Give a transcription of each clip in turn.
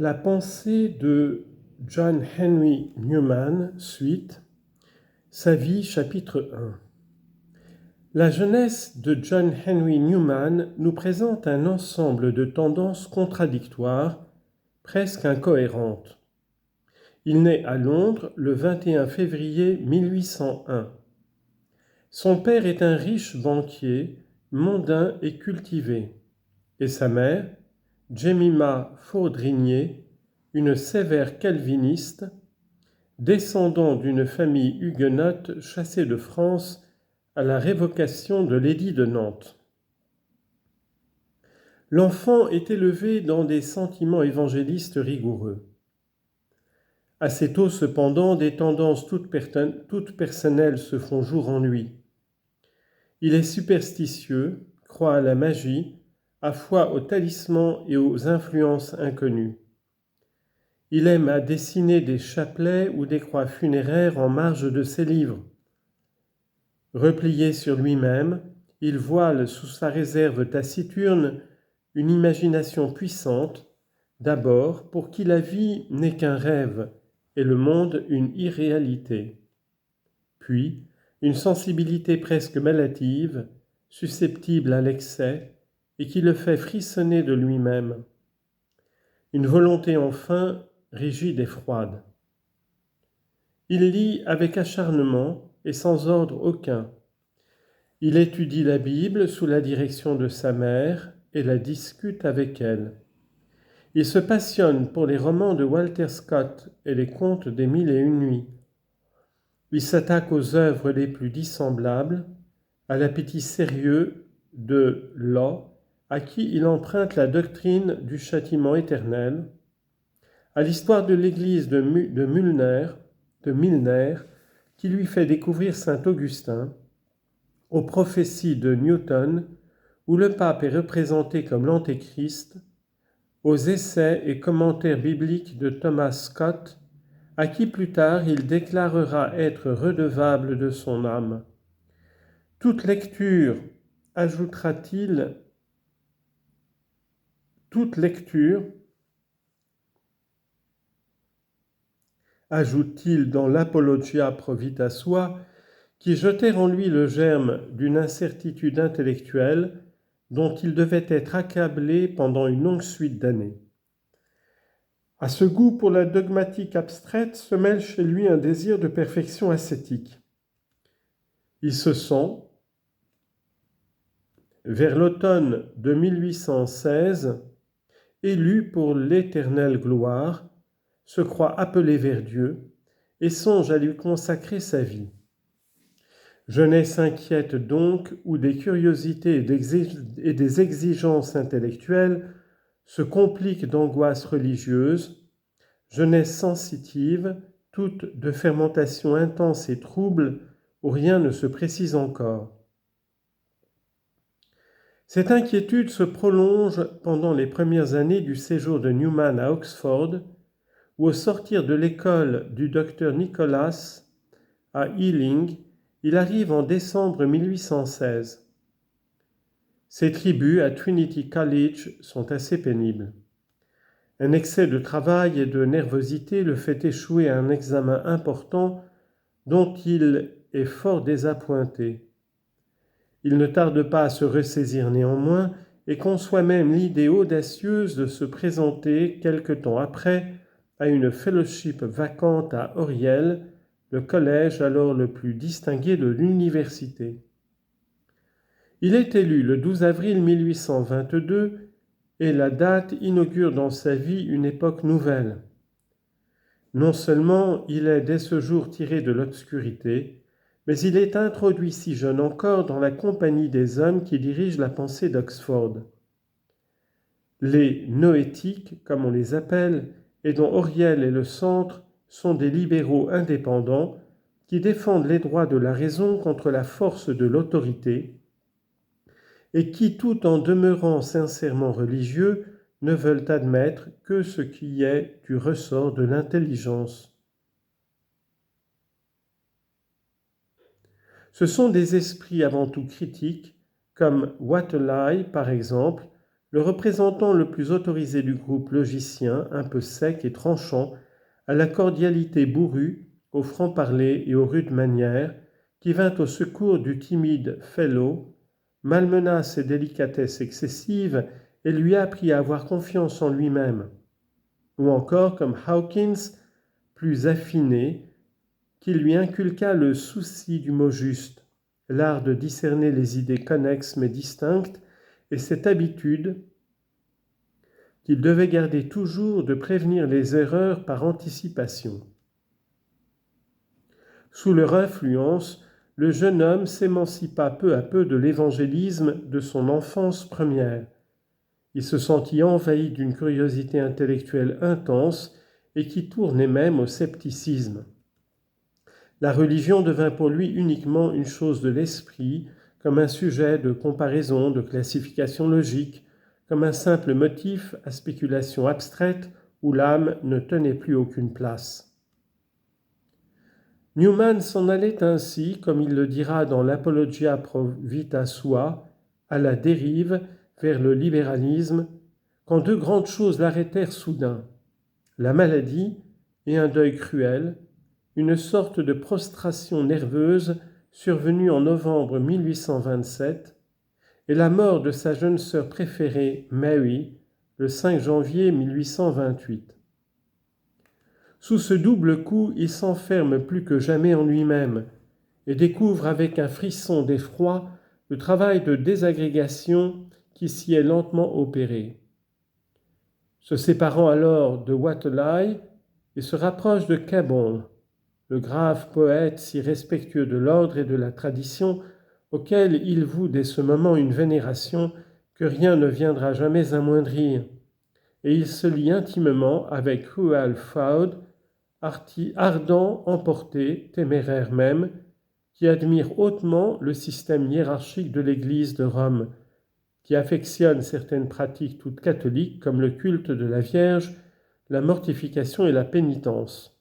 La pensée de John Henry Newman, suite, Sa vie, chapitre 1. La jeunesse de John Henry Newman nous présente un ensemble de tendances contradictoires, presque incohérentes. Il naît à Londres le 21 février 1801. Son père est un riche banquier, mondain et cultivé, et sa mère, Jemima Fordrinier, une sévère calviniste, descendant d'une famille huguenote chassée de France à la révocation de l'édit de Nantes. L'enfant est élevé dans des sentiments évangélistes rigoureux. Assez tôt cependant, des tendances toutes personnelles se font jour en lui. Il est superstitieux, croit à la magie, à foi aux talismans et aux influences inconnues. Il aime à dessiner des chapelets ou des croix funéraires en marge de ses livres. Replié sur lui-même, il voile sous sa réserve taciturne une imagination puissante, d'abord pour qui la vie n'est qu'un rêve et le monde une irréalité. Puis, une sensibilité presque maladive, susceptible à l'excès, et qui le fait frissonner de lui-même. Une volonté enfin rigide et froide. Il lit avec acharnement et sans ordre aucun. Il étudie la Bible sous la direction de sa mère et la discute avec elle. Il se passionne pour les romans de Walter Scott et les contes des Mille et une nuits. Il s'attaque aux œuvres les plus dissemblables, à l'appétit sérieux de Law, à qui il emprunte la doctrine du châtiment éternel, à l'histoire de l'église de Milner, qui lui fait découvrir saint Augustin, aux prophéties de Newton, où le pape est représenté comme l'antéchrist, aux essais et commentaires bibliques de Thomas Scott, à qui plus tard il déclarera être redevable de son âme. Toute lecture, ajoute-t-il dans l'Apologia pro vita sua, qui jetait en lui le germe d'une incertitude intellectuelle dont il devait être accablé pendant une longue suite d'années. À ce goût pour la dogmatique abstraite se mêle chez lui un désir de perfection ascétique. Il se sent, vers l'automne de 1816, élu pour l'éternelle gloire, se croit appelé vers Dieu et songe à lui consacrer sa vie. Jeunesse inquiète donc, où des curiosités et des exigences intellectuelles se compliquent d'angoisses religieuses, jeunesse sensitive, toute de fermentation intense et trouble, où rien ne se précise encore. Cette inquiétude se prolonge pendant les premières années du séjour de Newman à Oxford, où au sortir de l'école du docteur Nicholas à Ealing, il arrive en décembre 1816. Ses tributs à Trinity College sont assez pénibles. Un excès de travail et de nervosité le fait échouer à un examen important dont il est fort désappointé. Il ne tarde pas à se ressaisir néanmoins et conçoit même l'idée audacieuse de se présenter quelque temps après à une fellowship vacante à Oriel, le collège alors le plus distingué de l'université. Il est élu le 12 avril 1822 et la date inaugure dans sa vie une époque nouvelle. Non seulement il est dès ce jour tiré de l'obscurité, mais il est introduit si jeune encore dans la compagnie des hommes qui dirigent la pensée d'Oxford. Les noétiques, comme on les appelle, et dont Oriel est le centre, sont des libéraux indépendants qui défendent les droits de la raison contre la force de l'autorité et qui, tout en demeurant sincèrement religieux, ne veulent admettre que ce qui est du ressort de l'intelligence. Ce sont des esprits avant tout critiques, comme Watelai par exemple, le représentant le plus autorisé du groupe logicien, un peu sec et tranchant, à la cordialité bourrue, au franc-parler et aux rudes manières, qui vint au secours du timide Fellow, malmena ses délicatesses excessives et lui apprit à avoir confiance en lui-même. Ou encore comme Hawkins, plus affiné, qui lui inculqua le souci du mot juste, l'art de discerner les idées connexes mais distinctes, et cette habitude qu'il devait garder toujours de prévenir les erreurs par anticipation. Sous leur influence, le jeune homme s'émancipa peu à peu de l'évangélisme de son enfance première. Il se sentit envahi d'une curiosité intellectuelle intense et qui tournait même au scepticisme. La religion devint pour lui uniquement une chose de l'esprit, comme un sujet de comparaison, de classification logique, comme un simple motif à spéculation abstraite où l'âme ne tenait plus aucune place. Newman s'en allait ainsi, comme il le dira dans l'Apologia pro vita sua, à la dérive vers le libéralisme, quand deux grandes choses l'arrêtèrent soudain, la maladie et un deuil cruel, une sorte de prostration nerveuse survenue en novembre 1827, et la mort de sa jeune sœur préférée, Mary, le 5 janvier 1828. Sous ce double coup, il s'enferme plus que jamais en lui-même et découvre avec un frisson d'effroi le travail de désagrégation qui s'y est lentement opéré. Se séparant alors de Waterloo, il se rapproche de Cabell, le grave poète si respectueux de l'ordre et de la tradition, auquel il voue dès ce moment une vénération que rien ne viendra jamais amoindrir, et il se lie intimement avec Howell Froude, ardent, emporté, téméraire même, qui admire hautement le système hiérarchique de l'Église de Rome, qui affectionne certaines pratiques toutes catholiques comme le culte de la Vierge, la mortification et la pénitence.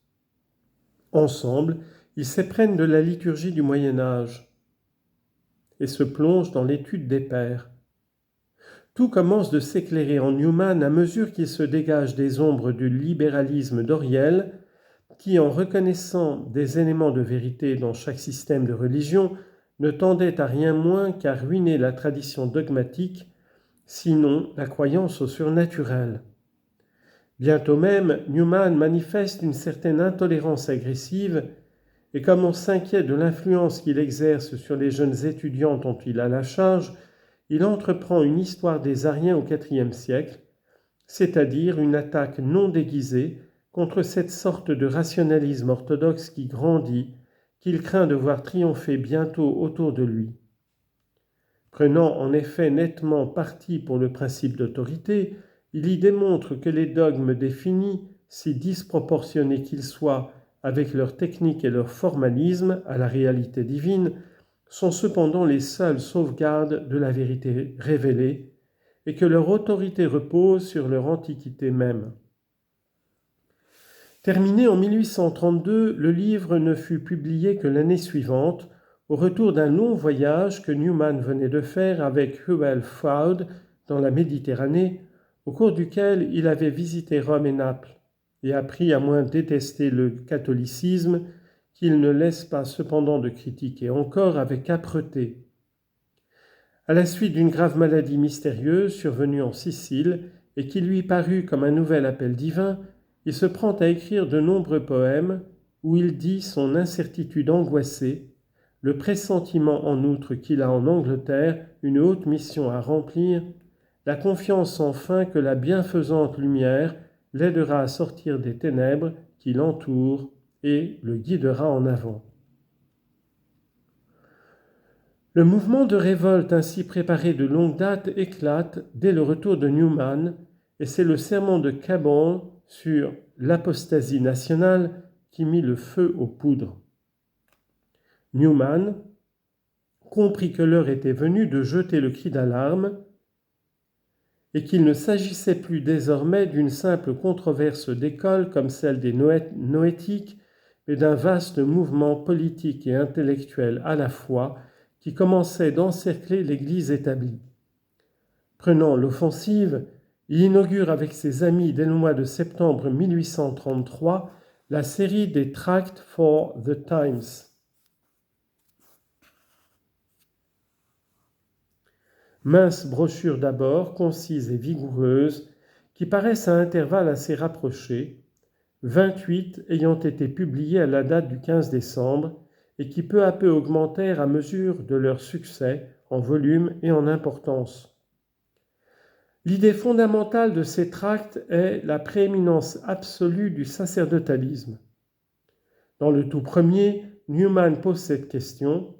Ensemble, ils s'éprennent de la liturgie du Moyen Âge et se plongent dans l'étude des pères. Tout commence de s'éclairer en Newman à mesure qu'il se dégage des ombres du libéralisme d'Oriel, qui, en reconnaissant des éléments de vérité dans chaque système de religion, ne tendait à rien moins qu'à ruiner la tradition dogmatique, sinon la croyance au surnaturel. Bientôt même, Newman manifeste une certaine intolérance agressive, et comme on s'inquiète de l'influence qu'il exerce sur les jeunes étudiants dont il a la charge, il entreprend une histoire des Ariens au IVe siècle, c'est-à-dire une attaque non déguisée contre cette sorte de rationalisme orthodoxe qui grandit, qu'il craint de voir triompher bientôt autour de lui. Prenant en effet nettement parti pour le principe d'autorité, il y démontre que les dogmes définis, si disproportionnés qu'ils soient avec leur technique et leur formalisme à la réalité divine, sont cependant les seules sauvegardes de la vérité révélée, et que leur autorité repose sur leur antiquité même. Terminé en 1832, le livre ne fut publié que l'année suivante, au retour d'un long voyage que Newman venait de faire avec Howell Froude dans la Méditerranée, au cours duquel il avait visité Rome et Naples, et appris à moins détester le catholicisme qu'il ne laisse pas cependant de critiquer encore avec âpreté. À la suite d'une grave maladie mystérieuse survenue en Sicile et qui lui parut comme un nouvel appel divin, il se prend à écrire de nombreux poèmes où il dit son incertitude angoissée, le pressentiment en outre qu'il a en Angleterre une haute mission à remplir, la confiance enfin que la bienfaisante lumière l'aidera à sortir des ténèbres qui l'entourent et le guidera en avant. Le mouvement de révolte ainsi préparé de longue date éclate dès le retour de Newman, et c'est le sermon de Cabell sur l'apostasie nationale qui mit le feu aux poudres. Newman comprit que l'heure était venue de jeter le cri d'alarme et qu'il ne s'agissait plus désormais d'une simple controverse d'école comme celle des noétiques, mais d'un vaste mouvement politique et intellectuel à la fois qui commençait d'encercler l'Église établie. Prenant l'offensive, il inaugure avec ses amis dès le mois de septembre 1833 la série des tracts for the Times. Minces brochures d'abord, concises et vigoureuses, qui paraissent à intervalles assez rapprochés, 28 ayant été publiées à la date du 15 décembre et qui peu à peu augmentèrent à mesure de leur succès en volume et en importance. L'idée fondamentale de ces tracts est la prééminence absolue du sacerdotalisme. Dans le tout premier, Newman pose cette question,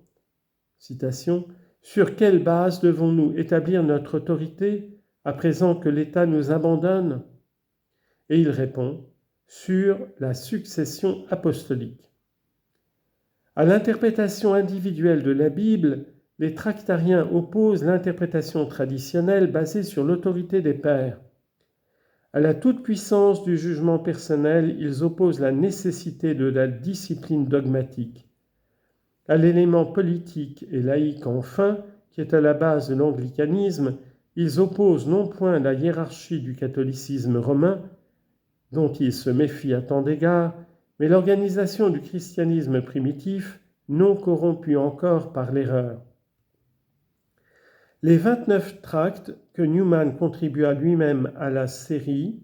citation, « Sur quelle base devons-nous établir notre autorité à présent que l'État nous abandonne ?» Et il répond, « Sur la succession apostolique. » À l'interprétation individuelle de la Bible, les tractariens opposent l'interprétation traditionnelle basée sur l'autorité des pères. À la toute-puissance du jugement personnel, ils opposent la nécessité de la discipline dogmatique. À l'élément politique et laïque enfin, qui est à la base de l'anglicanisme, ils opposent non point la hiérarchie du catholicisme romain, dont ils se méfient à tant d'égards, mais l'organisation du christianisme primitif, non corrompu encore par l'erreur. Les 29 tracts que Newman contribua lui-même à la série,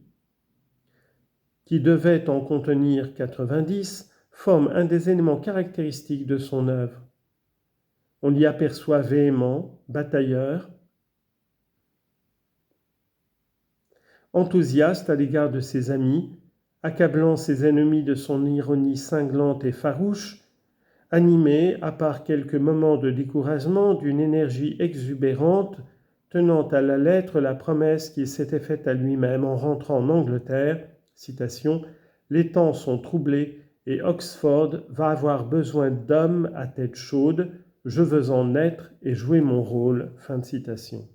qui devait en contenir 90, forment un des éléments caractéristiques de son œuvre. On l'y aperçoit véhément, batailleur, enthousiaste à l'égard de ses amis, accablant ses ennemis de son ironie cinglante et farouche, animé, à part quelques moments de découragement, d'une énergie exubérante, tenant à la lettre la promesse qu'il s'était faite à lui-même en rentrant en Angleterre, citation, « Les temps sont troublés et Oxford va avoir besoin d'hommes à tête chaude, je veux en être et jouer mon rôle », fin de citation.